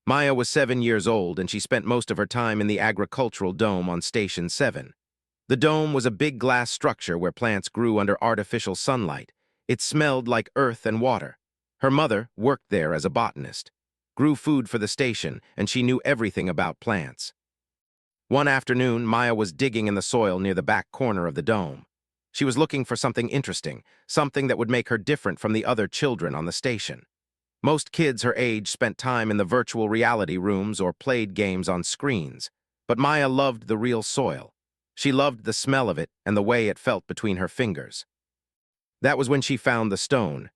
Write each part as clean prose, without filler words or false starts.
Maya was 7 years old, and she spent most of her time in the agricultural dome on Station 7. The dome was a big glass structure where plants grew under artificial sunlight. It smelled like earth and water. Her mother worked there as a botanist, grew food for the station, and she knew everything about plants. One afternoon, Maya was digging in the soil near the back corner of the dome. She was looking for something interesting, something that would make her different from the other children on the station. Most kids her age spent time in the virtual reality rooms or played games on screens, but Maya loved the real soil. She loved the smell of it and the way it felt between her fingers. That was when she found the stone.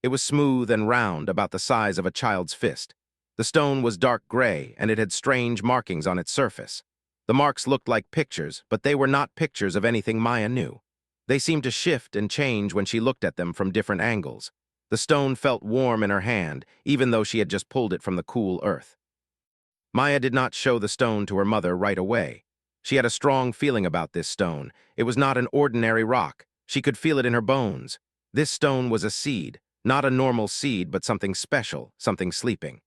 It was smooth and round, about the size of a child's fist. The stone was dark gray, and it had strange markings on its surface. The marks looked like pictures, but they were not pictures of anything Maya knew. They seemed to shift and change when she looked at them from different angles. The stone felt warm in her hand, even though she had just pulled it from the cool earth. Maya did not show the stone to her mother right away. She had a strong feeling about this stone. It was not an ordinary rock. She could feel it in her bones. This stone was a seed, not a normal seed, but something special, something sleeping.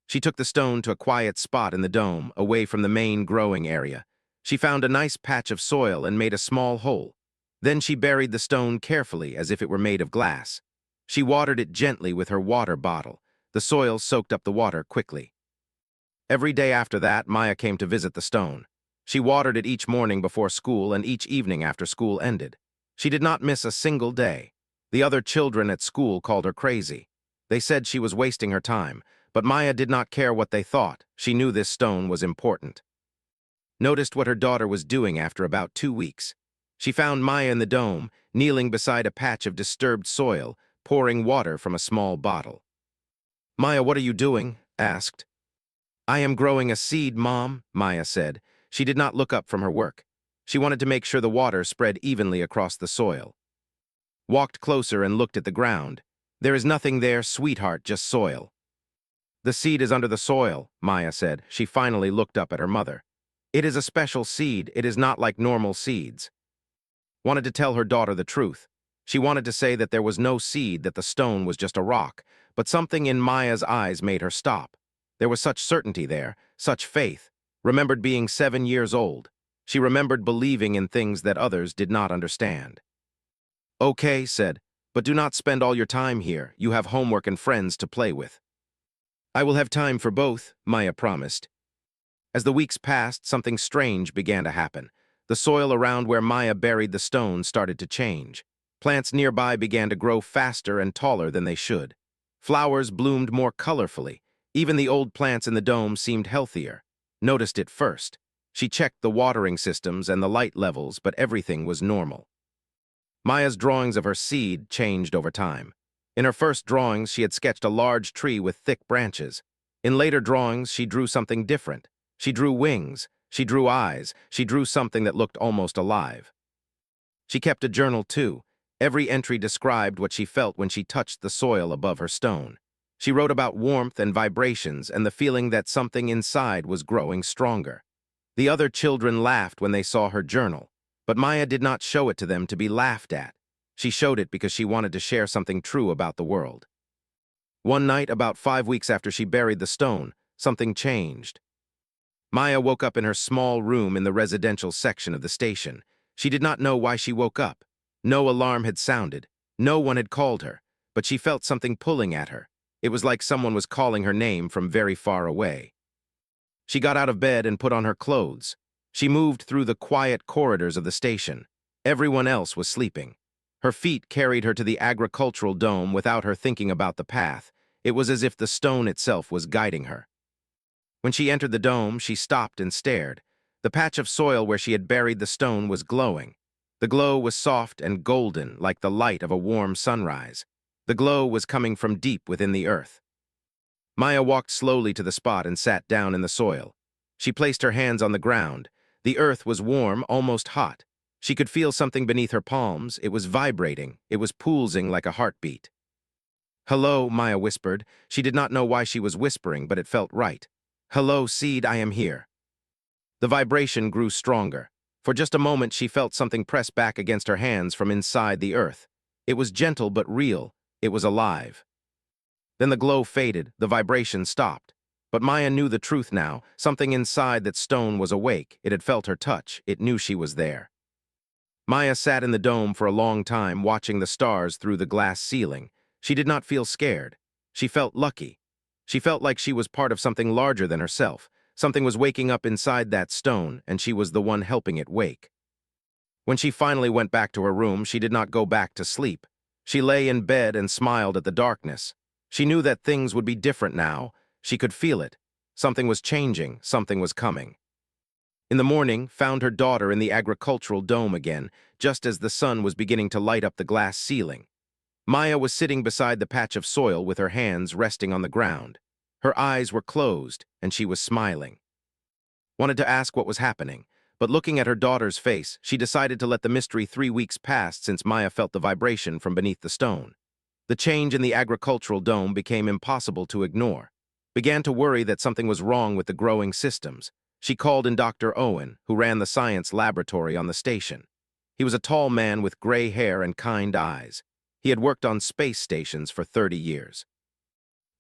She took the stone to a quiet spot in the dome, away from the main growing area. She found a nice patch of soil and made a small hole. Then she buried the stone carefully, as if it were made of glass. She watered it gently with her water bottle. The soil soaked up the water quickly. Every day after that, Maya came to visit the stone. She watered it each morning before school and each evening after school ended. She did not miss a single day. The other children at school called her crazy. They said she was wasting her time, but Maya did not care what they thought. She knew this stone was important. Noticed what her daughter was doing after about 2 weeks. She found Maya in the dome, kneeling beside a patch of disturbed soil, pouring water from a small bottle. "Maya, what are you doing?" asked. "I am growing a seed, Mom," Maya said. She did not look up from her work. She wanted to make sure the water spread evenly across the soil. Walked closer and looked at the ground. "There is nothing there, sweetheart, just soil." "The seed is under the soil," Maya said. She finally looked up at her mother. "It is a special seed. It is not like normal seeds." Wanted to tell her daughter the truth. She wanted to say that there was no seed, that the stone was just a rock, but something in Maya's eyes made her stop. There was such certainty there, such faith. Remembered being 7 years old. She remembered believing in things that others did not understand. "Okay," said, "but do not spend all your time here. You have homework and friends to play with." "I will have time for both," Maya promised. As the weeks passed, something strange began to happen. The soil around where Maya buried the stone started to change. Plants nearby began to grow faster and taller than they should. Flowers bloomed more colorfully. Even the old plants in the dome seemed healthier. Noticed it first. She checked the watering systems and the light levels, but everything was normal. Maya's drawings of her seed changed over time. In her first drawings, she had sketched a large tree with thick branches. In later drawings, she drew something different. She drew wings. She drew eyes. She drew something that looked almost alive. She kept a journal, too. Every entry described what she felt when she touched the soil above her stone. She wrote about warmth and vibrations and the feeling that something inside was growing stronger. The other children laughed when they saw her journal, but Maya did not show it to them to be laughed at. She showed it because she wanted to share something true about the world. One night, about 5 weeks after she buried the stone, something changed. Maya woke up in her small room in the residential section of the station. She did not know why she woke up. No alarm had sounded. No one had called her, but she felt something pulling at her. It was like someone was calling her name from very far away. She got out of bed and put on her clothes. She moved through the quiet corridors of the station. Everyone else was sleeping. Her feet carried her to the agricultural dome without her thinking about the path. It was as if the stone itself was guiding her. When she entered the dome, she stopped and stared. The patch of soil where she had buried the stone was glowing. The glow was soft and golden, like the light of a warm sunrise. The glow was coming from deep within the earth. Maya walked slowly to the spot and sat down in the soil. She placed her hands on the ground. The earth was warm, almost hot. She could feel something beneath her palms. It was vibrating. It was pulsing like a heartbeat. "Hello," Maya whispered. She did not know why she was whispering, but it felt right. "Hello, seed, I am here." The vibration grew stronger. For just a moment, she felt something press back against her hands from inside the earth. It was gentle but real. It was alive. Then the glow faded, the vibration stopped. But Maya knew the truth now. Something inside that stone was awake. It had felt her touch. It knew she was there. Maya sat in the dome for a long time, watching the stars through the glass ceiling. She did not feel scared. She felt lucky. She felt like she was part of something larger than herself. Something was waking up inside that stone, and she was the one helping it wake. When she finally went back to her room, she did not go back to sleep. She lay in bed and smiled at the darkness. She knew that things would be different now. She could feel it. Something was changing. Something was coming. In the morning, found her daughter in the agricultural dome again, just as the sun was beginning to light up the glass ceiling. Maya was sitting beside the patch of soil with her hands resting on the ground. Her eyes were closed, and she was smiling. Wanted to ask what was happening, but looking at her daughter's face, she decided to let the mystery 3 weeks pass since Maya felt the vibration from beneath the stone. The change in the agricultural dome became impossible to ignore. Began to worry that something was wrong with the growing systems. She called in Dr. Owen, who ran the science laboratory on the station. He was a tall man with gray hair and kind eyes. He had worked on space stations for 30 years.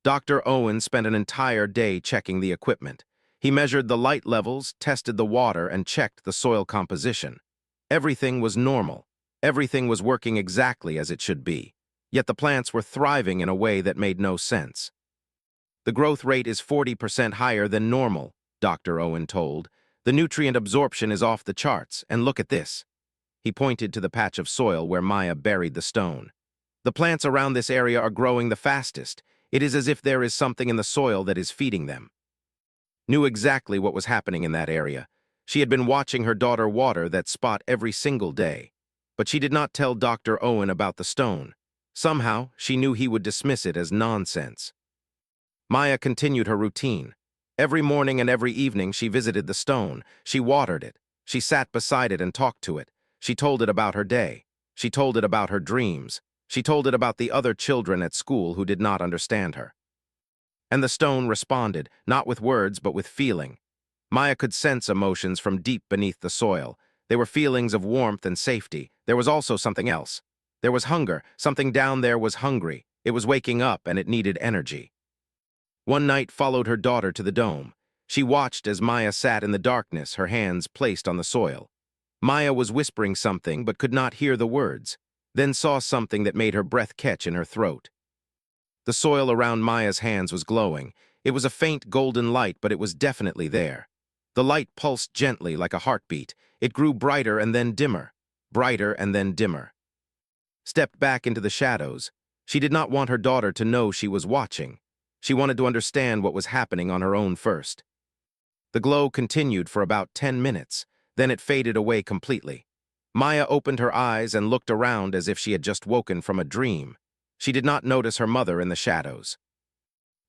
Dr. Owen spent an entire day checking the equipment. He measured the light levels, tested the water, and checked the soil composition. Everything was normal. Everything was working exactly as it should be. Yet the plants were thriving in a way that made no sense. The growth rate is 40% higher than normal, Dr. Owen told. The nutrient absorption is off the charts, and look at this. He pointed to the patch of soil where Maya buried the stone. The plants around this area are growing the fastest. It is as if there is something in the soil that is feeding them. Knew exactly what was happening in that area. She had been watching her daughter water that spot every single day. But she did not tell Dr. Owen about the stone. Somehow, she knew he would dismiss it as nonsense. Maya continued her routine. Every morning and every evening she visited the stone. She watered it. She sat beside it and talked to it. She told it about her day. She told it about her dreams. She told it about the other children at school who did not understand her. And the stone responded, not with words but with feeling. Maya could sense emotions from deep beneath the soil. They were feelings of warmth and safety. There was also something else. There was hunger. Something down there was hungry. It was waking up and it needed energy. One night followed her daughter to the dome. She watched as Maya sat in the darkness, her hands placed on the soil. Maya was whispering something but could not hear the words, then saw something that made her breath catch in her throat. The soil around Maya's hands was glowing. It was a faint golden light, but it was definitely there. The light pulsed gently like a heartbeat. It grew brighter and then dimmer, brighter and then dimmer. Stepped back into the shadows. She did not want her daughter to know she was watching. She wanted to understand what was happening on her own first. The glow continued for about 10 minutes, then it faded away completely. Maya opened her eyes and looked around as if she had just woken from a dream. She did not notice her mother in the shadows.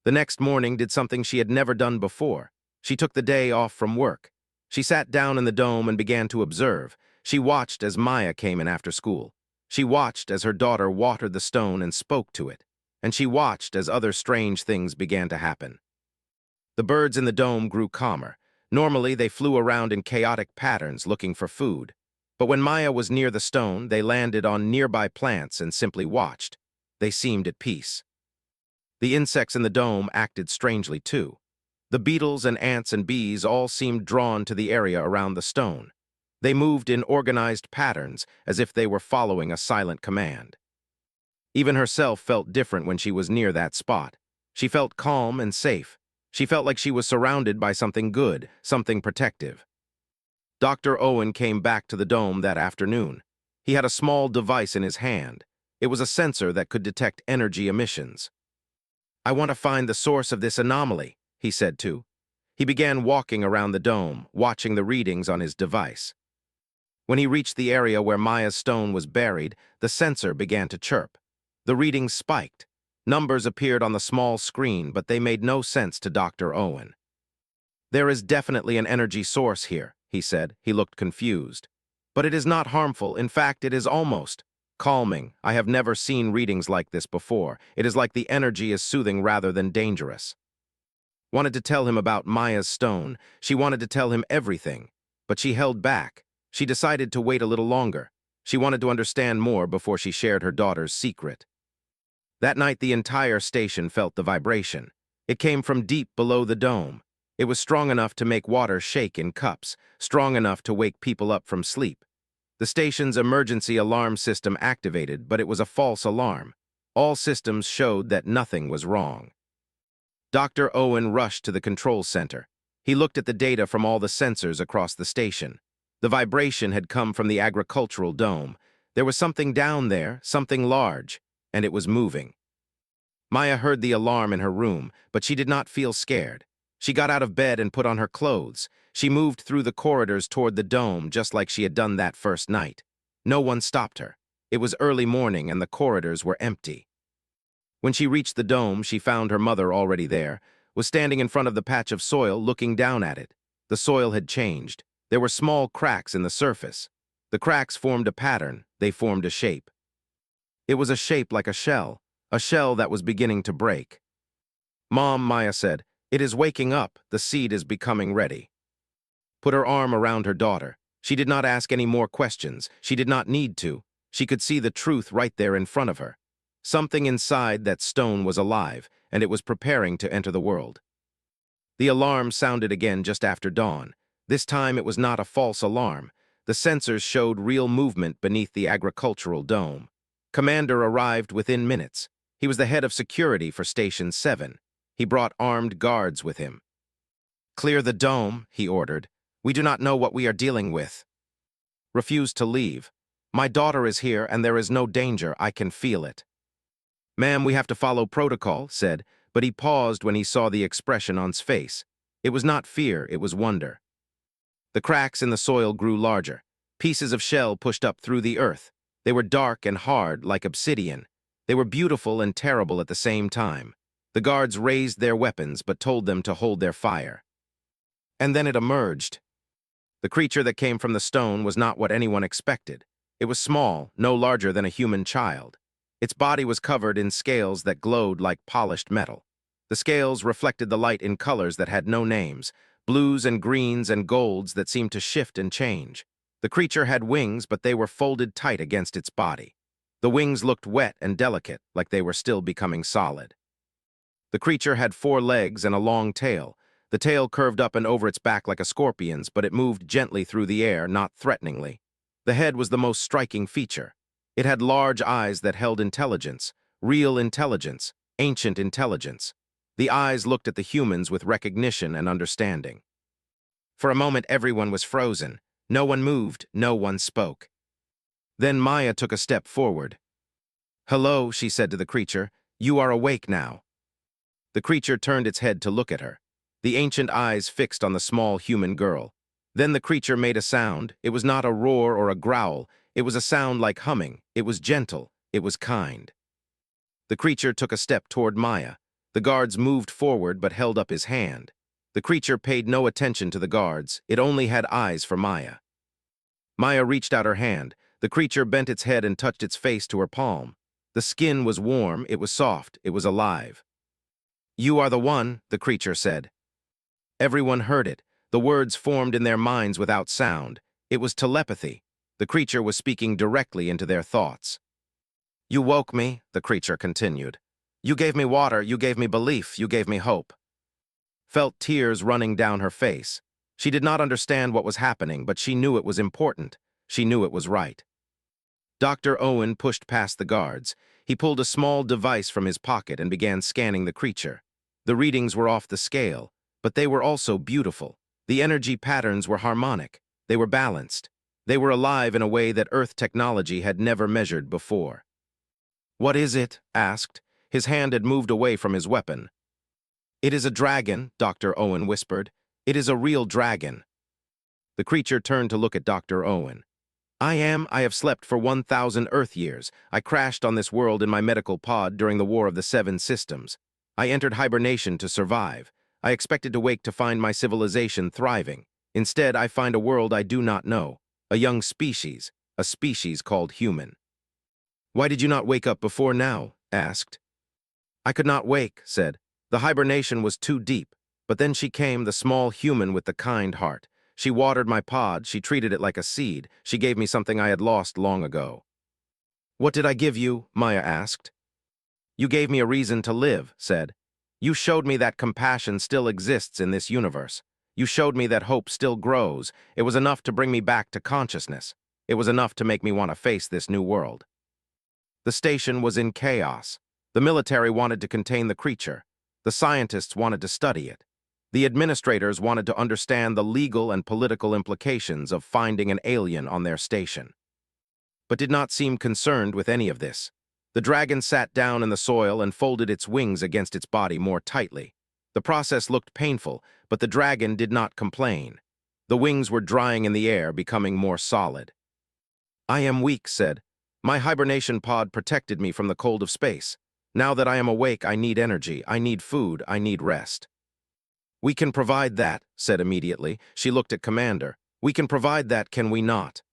The next morning did something she had never done before. She took the day off from work. She sat down in the dome and began to observe. She watched as Maya came in after school. She watched as her daughter watered the stone and spoke to it. And she watched as other strange things began to happen. The birds in the dome grew calmer. Normally, they flew around in chaotic patterns looking for food. But when Maya was near the stone, they landed on nearby plants and simply watched. They seemed at peace. The insects in the dome acted strangely too. The beetles and ants and bees all seemed drawn to the area around the stone. They moved in organized patterns as if they were following a silent command. Even herself felt different when she was near that spot. She felt calm and safe. She felt like she was surrounded by something good, something protective. Dr. Owen came back to the dome that afternoon. He had a small device in his hand. It was a sensor that could detect energy emissions. "I want to find the source of this anomaly," he said too. He began walking around the dome, watching the readings on his device. When he reached the area where Maya's stone was buried, the sensor began to chirp. The readings spiked. Numbers appeared on the small screen, but they made no sense to Dr. Owen. "There is definitely an energy source here," he said. He looked confused. "But it is not harmful. In fact, it is almost calming. I have never seen readings like this before. It is like the energy is soothing rather than dangerous." Wanted to tell him about Maya's stone. She wanted to tell him everything, but she held back. She decided to wait a little longer. She wanted to understand more before she shared her daughter's secret. That night, the entire station felt the vibration. It came from deep below the dome. It was strong enough to make water shake in cups, strong enough to wake people up from sleep. The station's emergency alarm system activated, but it was a false alarm. All systems showed that nothing was wrong. Dr. Owen rushed to the control center. He looked at the data from all the sensors across the station. The vibration had come from the agricultural dome. There was something down there, something large, and it was moving. Maya heard the alarm in her room, but she did not feel scared. She got out of bed and put on her clothes. She moved through the corridors toward the dome just like she had done that first night. No one stopped her. It was early morning and the corridors were empty. When she reached the dome, she found her mother already there, was standing in front of the patch of soil looking down at it. The soil had changed. There were small cracks in the surface. The cracks formed a pattern. They formed a shape. It was a shape like a shell that was beginning to break. "Mom," Maya said, "it is waking up. The seed is becoming ready." Put her arm around her daughter. She did not ask any more questions. She did not need to. She could see the truth right there in front of her. Something inside that stone was alive, and it was preparing to enter the world. The alarm sounded again just after dawn. This time it was not a false alarm. The sensors showed real movement beneath the agricultural dome. Commander arrived within minutes. He was the head of security for Station 7. He brought armed guards with him. "Clear the dome," he ordered. "We do not know what we are dealing with." "Refuse to leave. My daughter is here and there is no danger. I can feel it." "Ma'am, we have to follow protocol," said, but he paused when he saw the expression on his face. It was not fear, it was wonder. The cracks in the soil grew larger. Pieces of shell pushed up through the earth. They were dark and hard, like obsidian. They were beautiful and terrible at the same time. The guards raised their weapons, but told them to hold their fire. And then it emerged. The creature that came from the stone was not what anyone expected. It was small, no larger than a human child. Its body was covered in scales that glowed like polished metal. The scales reflected the light in colors that had no names, blues and greens and golds that seemed to shift and change. The creature had wings, but they were folded tight against its body. The wings looked wet and delicate, like they were still becoming solid. The creature had 4 legs and a long tail. The tail curved up and over its back like a scorpion's, but it moved gently through the air, not threateningly. The head was the most striking feature. It had large eyes that held intelligence, real intelligence, ancient intelligence. The eyes looked at the humans with recognition and understanding. For a moment, everyone was frozen. No one moved, no one spoke. Then Maya took a step forward. "Hello," she said to the creature. "You are awake now." The creature turned its head to look at her. The ancient eyes fixed on the small human girl. Then the creature made a sound. It was not a roar or a growl. It was a sound like humming. It was gentle. It was kind. The creature took a step toward Maya. The guards moved forward but held up his hand. The creature paid no attention to the guards. It only had eyes for Maya. Maya reached out her hand. The creature bent its head and touched its face to her palm. The skin was warm. It was soft. It was alive. "You are the one," the creature said. Everyone heard it. The words formed in their minds without sound. It was telepathy. The creature was speaking directly into their thoughts. "You woke me," the creature continued. "You gave me water, you gave me belief, you gave me hope." Felt tears running down her face. She did not understand what was happening, but she knew it was important. She knew it was right. Dr. Owen pushed past the guards. He pulled a small device from his pocket and began scanning the creature. The readings were off the scale, but they were also beautiful. The energy patterns were harmonic. They were balanced. They were alive in a way that Earth technology had never measured before. "What is it?" asked. His hand had moved away from his weapon. "It is a dragon," Dr. Owen whispered. "It is a real dragon." The creature turned to look at Dr. Owen. I have slept for 1,000 Earth years. I crashed on this world in my medical pod during the War of the 7 Systems. I entered hibernation to survive. I expected to wake to find my civilization thriving. Instead, I find a world I do not know. A young species, a species called human." "Why did you not wake up before now?" asked. "I could not wake," said. "The hibernation was too deep. But then she came, the small human with the kind heart. She watered my pod, she treated it like a seed. She gave me something I had lost long ago." "What did I give you?" Maya asked. "You gave me a reason to live," said. You showed me that compassion still exists in this universe. You showed me that hope still grows. It was enough to bring me back to consciousness. It was enough to make me want to face this new world. The station was in chaos. The military wanted to contain the creature. The scientists wanted to study it. The administrators wanted to understand the legal and political implications of finding an alien on their station, but did not seem concerned with any of this. The dragon sat down in the soil and folded its wings against its body more tightly. The process looked painful, but the dragon did not complain. The wings were drying in the air, becoming more solid. "I am weak," said. "My hibernation pod protected me from the cold of space. Now that I am awake, I need energy, I need food, I need rest." "We can provide that," said immediately. She looked at Commander. "We can provide that, can we not?"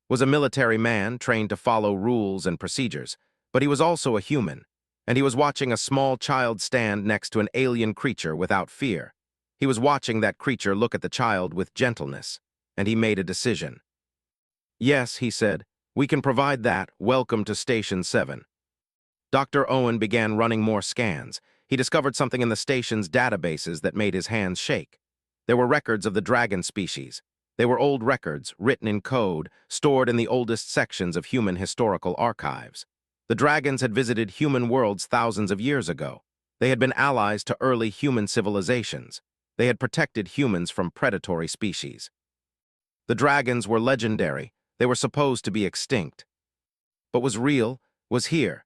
Was a military man trained to follow rules and procedures, but he was also a human, and he was watching a small child stand next to an alien creature without fear. He was watching that creature look at the child with gentleness, and he made a decision. "Yes," he said, "we can provide that. Welcome to Station 7. Dr. Owen began running more scans. He discovered something in the station's databases that made his hands shake. There were records of the dragon species. They were old records, written in code, stored in the oldest sections of human historical archives. The dragons had visited human worlds thousands of years ago. They had been allies to early human civilizations. They had protected humans from predatory species. The dragons were legendary. They were supposed to be extinct. But was real, was here,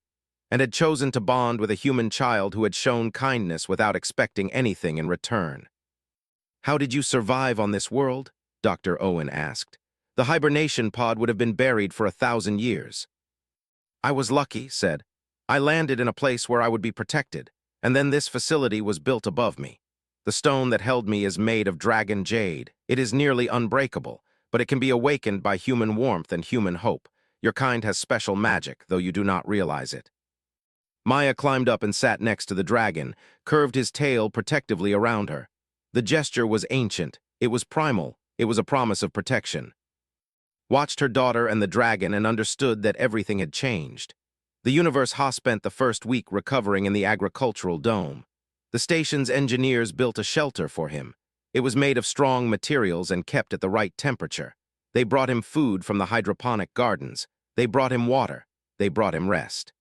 and had chosen to bond with a human child who had shown kindness without expecting anything in return. "How did you survive on this world?" Dr. Owen asked. "The hibernation pod would have been buried for 1,000 years. "I was lucky," said. "I landed in a place where I would be protected, and then this facility was built above me. The stone that held me is made of dragon jade. It is nearly unbreakable, but it can be awakened by human warmth and human hope. Your kind has special magic, though you do not realize it." Maya climbed up and sat next to the dragon, curved his tail protectively around her. The gesture was ancient. It was primal. It was a promise of protection. Watched her daughter and the dragon and understood that everything had changed. The universe spent the first week recovering in the agricultural dome. The station's engineers built a shelter for him. It was made of strong materials and kept at the right temperature. They brought him food from the hydroponic gardens. They brought him water. They brought him rest.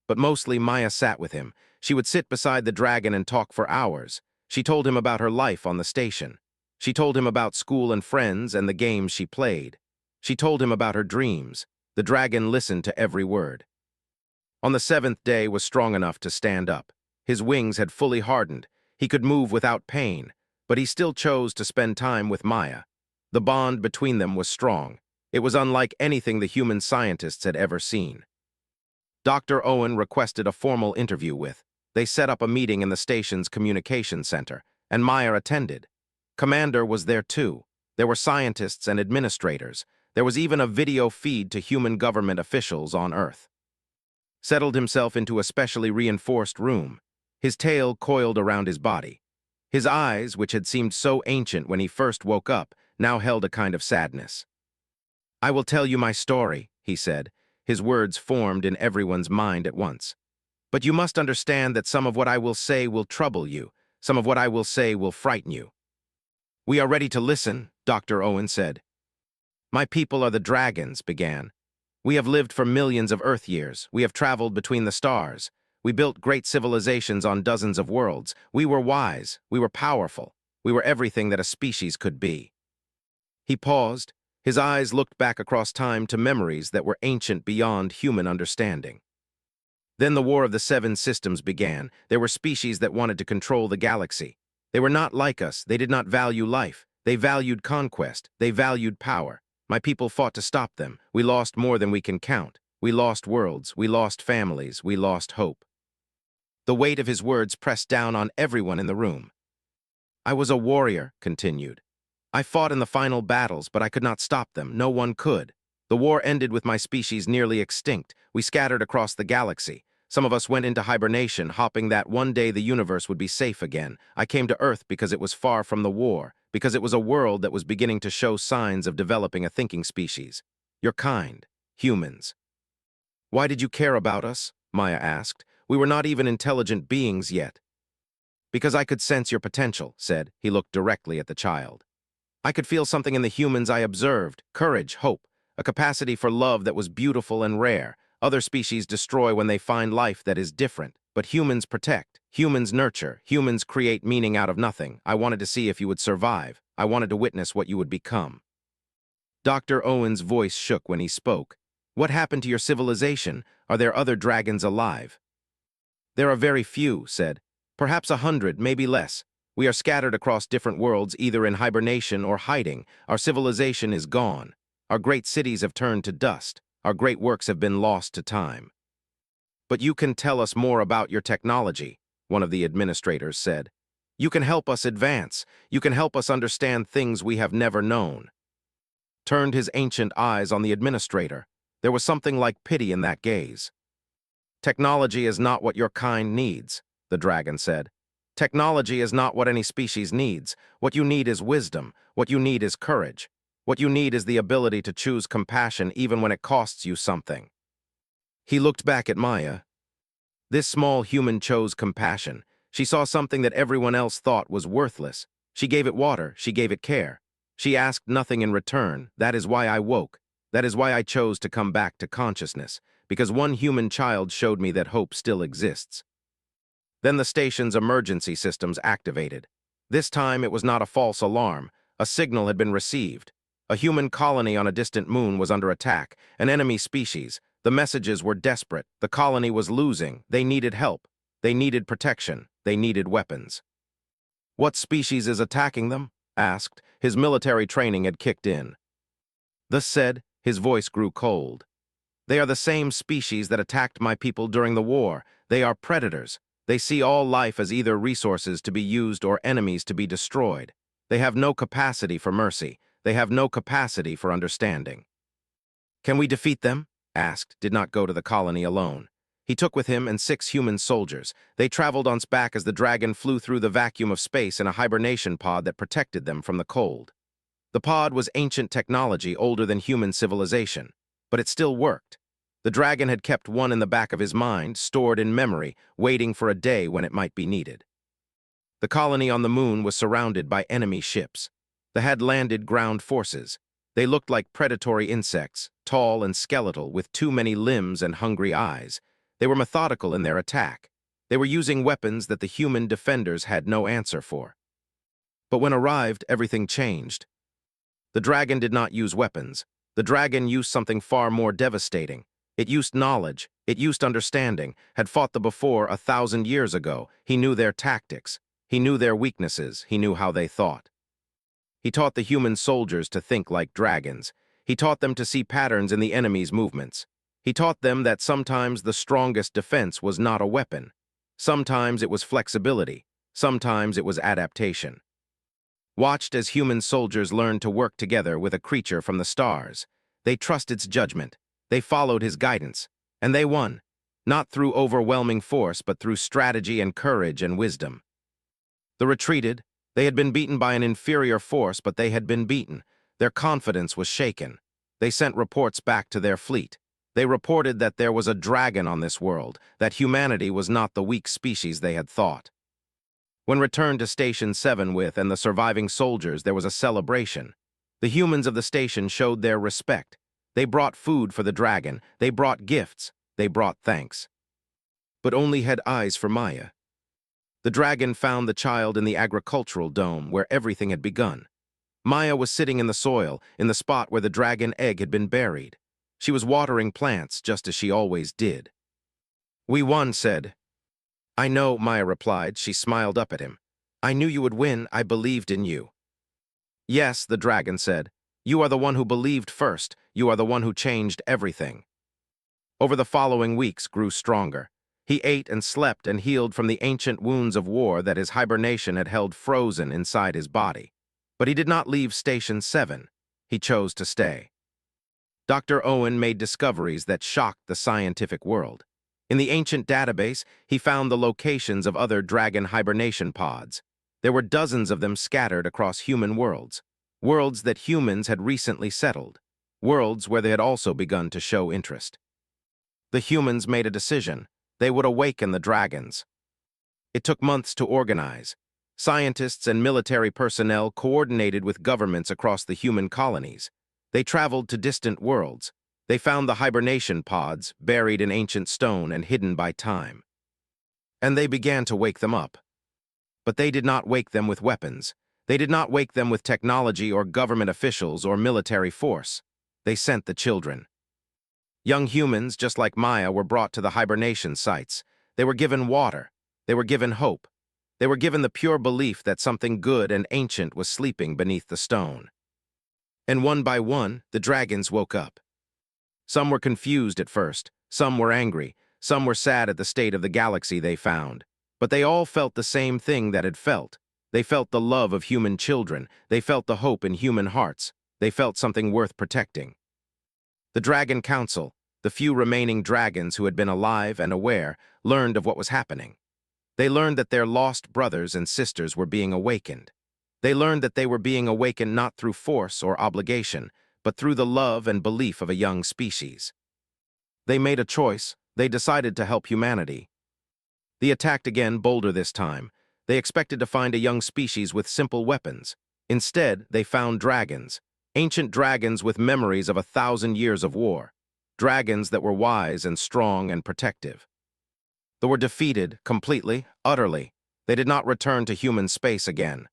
But mostly Maya sat with him. She would sit beside the dragon and talk for hours. She told him about her life on the station. She told him about school and friends and the games she played. She told him about her dreams. The dragon listened to every word. On the 7th day was strong enough to stand up. His wings had fully hardened. He could move without pain, but he still chose to spend time with Maya. The bond between them was strong. It was unlike anything the human scientists had ever seen. Dr. Owen requested a formal interview with. They set up a meeting in the station's communication center, and Maya attended. Commander was there too. There were scientists and administrators. There was even a video feed to human government officials on Earth. Settled himself into a specially reinforced room. His tail coiled around his body. His eyes, which had seemed so ancient when he first woke up, now held a kind of sadness. "I will tell you my story," he said. His words formed in everyone's mind at once. "But you must understand that some of what I will say will trouble you. Some of what I will say will frighten you." "We are ready to listen," Dr. Owen said. "My people are the dragons," began. "We have lived for millions of Earth years. We have traveled between the stars. We built great civilizations on dozens of worlds. We were wise. We were powerful. We were everything that a species could be." He paused. His eyes looked back across time to memories that were ancient beyond human understanding. Then the War of the Seven Systems began. There were species that wanted to control the galaxy. They were not like us. They did not value life. They valued conquest. They valued power. My people fought to stop them. We lost more than we can count. We lost worlds. We lost families. We lost hope. The weight of his words pressed down on everyone in the room. "I was a warrior," continued. "I fought in the final battles, but I could not stop them. No one could. The war ended with my species nearly extinct. We scattered across the galaxy. Some of us went into hibernation, hoping that one day the universe would be safe again. I came to Earth because it was far from the war, because it was a world that was beginning to show signs of developing a thinking species. Your kind, humans." "Why did you care about us?" Maya asked. "We were not even intelligent beings yet." Because I could sense your potential, said. He looked directly at the child. I could feel something in the humans I observed, courage, hope, a capacity for love that was beautiful and rare. Other species destroy when they find life that is different, but humans protect, humans nurture, humans create meaning out of nothing. I wanted to see if you would survive. I wanted to witness what you would become. Dr. Owen's voice shook when he spoke. What happened to your civilization? Are there other dragons alive? There are very few, said. Perhaps 100, maybe less. We are scattered across different worlds, either in hibernation or hiding. Our civilization is gone. Our great cities have turned to dust. Our great works have been lost to time. But you can tell us more about your technology, one of the administrators said. You can help us advance. You can help us understand things we have never known. Turned his ancient eyes on the administrator. There was something like pity in that gaze. Technology is not what your kind needs, the dragon said. Technology is not what any species needs. What you need is wisdom. What you need is courage. What you need is the ability to choose compassion even when it costs you something. He looked back at Maya. This small human chose compassion. She saw something that everyone else thought was worthless. She gave it water. She gave it care. She asked nothing in return. That is why I woke. That is why I chose to come back to consciousness, because one human child showed me that hope still exists. Then the station's emergency systems activated. This time it was not a false alarm. A signal had been received. A human colony on a distant moon was under attack, an enemy species. The messages were desperate. The colony was losing. They needed help. They needed protection. They needed weapons. What species is attacking them? Asked. His military training had kicked in. Thus said, his voice grew cold. They are the same species that attacked my people during the war. They are predators. They see all life as either resources to be used or enemies to be destroyed. They have no capacity for mercy. They have no capacity for understanding. Can we defeat them? Asked. Did not go to the colony alone. He took with him and 6 human soldiers. They traveled on back as the dragon flew through the vacuum of space in a hibernation pod that protected them from the cold. The pod was ancient technology older than human civilization, but it still worked. The dragon had kept one in the back of his mind, stored in memory, waiting for a day when it might be needed. The colony on the moon was surrounded by enemy ships. They had landed ground forces. They looked like predatory insects, tall and skeletal, with too many limbs and hungry eyes. They were methodical in their attack. They were using weapons that the human defenders had no answer for. But when arrived, everything changed. The dragon did not use weapons. The dragon used something far more devastating. It used knowledge. It used understanding. Had fought the before 1,000 years ago. He knew their tactics. He knew their weaknesses. He knew how they thought. He taught the human soldiers to think like dragons. He taught them to see patterns in the enemy's movements. He taught them that sometimes the strongest defense was not a weapon. Sometimes it was flexibility. Sometimes it was adaptation. Watched as human soldiers learned to work together with a creature from the stars. They trusted its judgment. They followed his guidance. And they won. Not through overwhelming force, but through strategy and courage and wisdom. They retreated. They had been beaten by an inferior force, but they had been beaten. Their confidence was shaken. They sent reports back to their fleet. They reported that there was a dragon on this world, that humanity was not the weak species they had thought. When returned to Station 7 with and the surviving soldiers, there was a celebration. The humans of the station showed their respect. They brought food for the dragon. They brought gifts. They brought thanks. But only had eyes for Maya. The dragon found the child in the agricultural dome where everything had begun. Maya was sitting in the soil, in the spot where the dragon egg had been buried. She was watering plants just as she always did. We won, said. I know, Maya replied. She smiled up at him. I knew you would win. I believed in you. Yes, the dragon said. You are the one who believed first. You are the one who changed everything. Over the following weeks grew stronger. He ate and slept and healed from the ancient wounds of war that his hibernation had held frozen inside his body. But he did not leave Station 7. He chose to stay. Dr. Owen made discoveries that shocked the scientific world. In the ancient database, he found the locations of other dragon hibernation pods. There were dozens of them scattered across human worlds. Worlds that humans had recently settled. Worlds where they had also begun to show interest. The humans made a decision. They would awaken the dragons. It took months to organize. Scientists and military personnel coordinated with governments across the human colonies. They traveled to distant worlds. They found the hibernation pods, buried in ancient stone and hidden by time. And they began to wake them up. But they did not wake them with weapons. They did not wake them with technology or government officials or military force. They sent the children. Young humans, just like Maya, were brought to the hibernation sites. They were given water. They were given hope. They were given the pure belief that something good and ancient was sleeping beneath the stone. And one by one, the dragons woke up. Some were confused at first. Some were angry. Some were sad at the state of the galaxy they found. But they all felt the same thing that had felt. They felt the love of human children. They felt the hope in human hearts. They felt something worth protecting. The Dragon Council, the few remaining dragons who had been alive and aware, learned of what was happening. They learned that their lost brothers and sisters were being awakened. They learned that they were being awakened not through force or obligation, but through the love and belief of a young species. They made a choice. They decided to help humanity. They attacked again, bolder this time. They expected to find a young species with simple weapons. Instead, they found dragons. Ancient dragons with memories of 1,000 years of war. Dragons that were wise and strong and protective. They were defeated, completely, utterly. They did not return to human space again.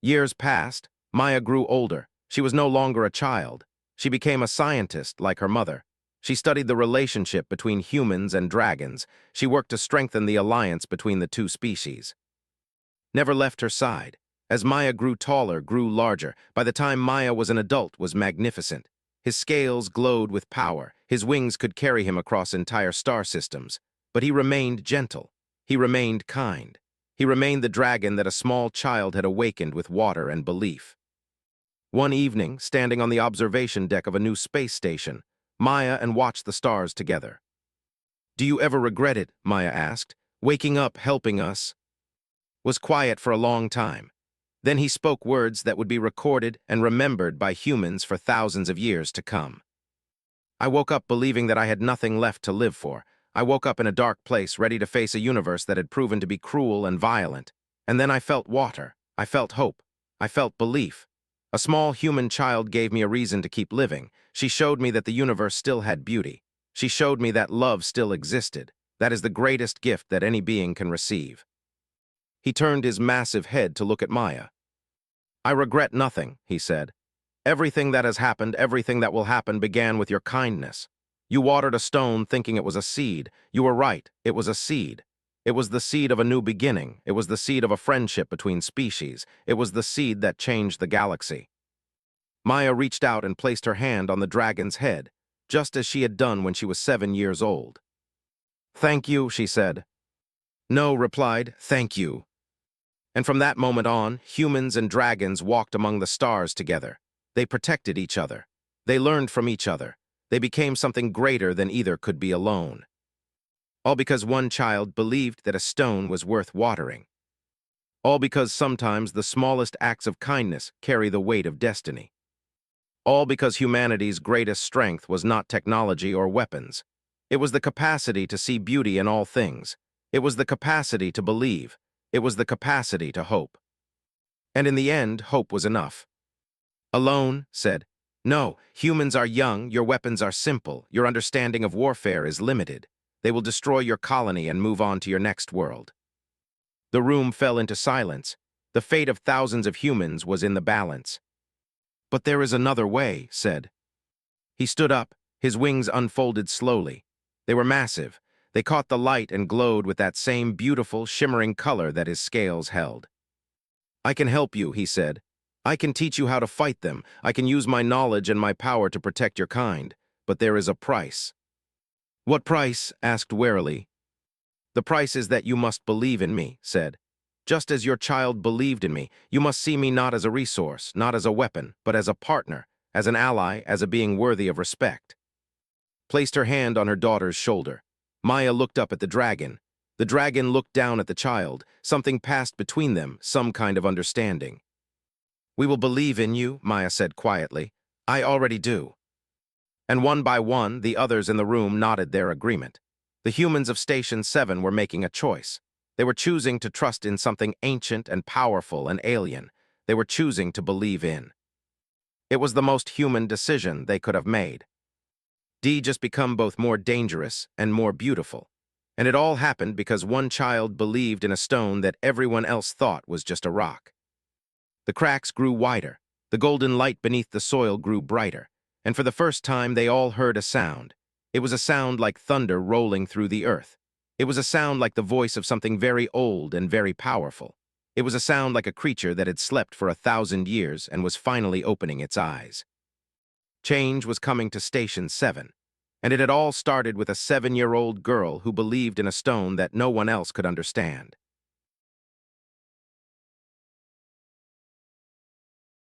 Years passed. Maya grew older. She was no longer a child. She became a scientist like her mother. She studied the relationship between humans and dragons. She worked to strengthen the alliance between the two species. Never left her side. As Maya grew taller, grew larger, by the time Maya was an adult, was magnificent. His scales glowed with power. His wings could carry him across entire star systems. But he remained gentle. He remained kind. He remained the dragon that a small child had awakened with water and belief. One evening, standing on the observation deck of a new space station, Maya and watched the stars together. "Do you ever regret it?" Maya asked. "Waking up, helping us?" Was quiet for a long time. Then he spoke words that would be recorded and remembered by humans for thousands of years to come. "I woke up believing that I had nothing left to live for. I woke up in a dark place, ready to face a universe that had proven to be cruel and violent. And then I felt water. I felt hope. I felt belief. A small human child gave me a reason to keep living. She showed me that the universe still had beauty. She showed me that love still existed. That is the greatest gift that any being can receive." He turned his massive head to look at Maya. "I regret nothing," he said. "Everything that has happened, everything that will happen began with your kindness. You watered a stone thinking it was a seed. You were right, it was a seed. It was the seed of a new beginning. It was the seed of a friendship between species. It was the seed that changed the galaxy." Maya reached out and placed her hand on the dragon's head, just as she had done when she was 7 years old. "Thank you," she said. No replied, "Thank you." And from that moment on, humans and dragons walked among the stars together. They protected each other. They learned from each other. They became something greater than either could be alone. All because one child believed that a stone was worth watering. All because sometimes the smallest acts of kindness carry the weight of destiny. All because humanity's greatest strength was not technology or weapons. It was the capacity to see beauty in all things. It was the capacity to believe. It was the capacity to hope. And in the end, hope was enough. Alone said, "No, humans are young, your weapons are simple, your understanding of warfare is limited. They will destroy your colony and move on to your next world." The room fell into silence. The fate of thousands of humans was in the balance. "But there is another way," said. He stood up, his wings unfolded slowly. They were massive. They caught the light and glowed with that same beautiful, shimmering color that his scales held. "I can help you," he said. "I can teach you how to fight them. I can use my knowledge and my power to protect your kind. But there is a price." "What price?" asked warily. "The price is that you must believe in me," said. "Just as your child believed in me, you must see me not as a resource, not as a weapon, but as a partner, as an ally, as a being worthy of respect." Placed her hand on her daughter's shoulder. Maya looked up at the dragon. The dragon looked down at the child. Something passed between them, some kind of understanding. "We will believe in you," Maya said quietly. "I already do." And one by one, the others in the room nodded their agreement. The humans of Station 7 were making a choice. They were choosing to trust in something ancient and powerful and alien. They were choosing to believe in. It was the most human decision they could have made. D just become both more dangerous and more beautiful. And it all happened because one child believed in a stone that everyone else thought was just a rock. The cracks grew wider. The golden light beneath the soil grew brighter. And for the first time, they all heard a sound. It was a sound like thunder rolling through the earth. It was a sound like the voice of something very old and very powerful. It was a sound like a creature that had slept for 1,000 years and was finally opening its eyes. Change was coming to Station 7, and it had all started with a 7-year-old girl who believed in a stone that no one else could understand.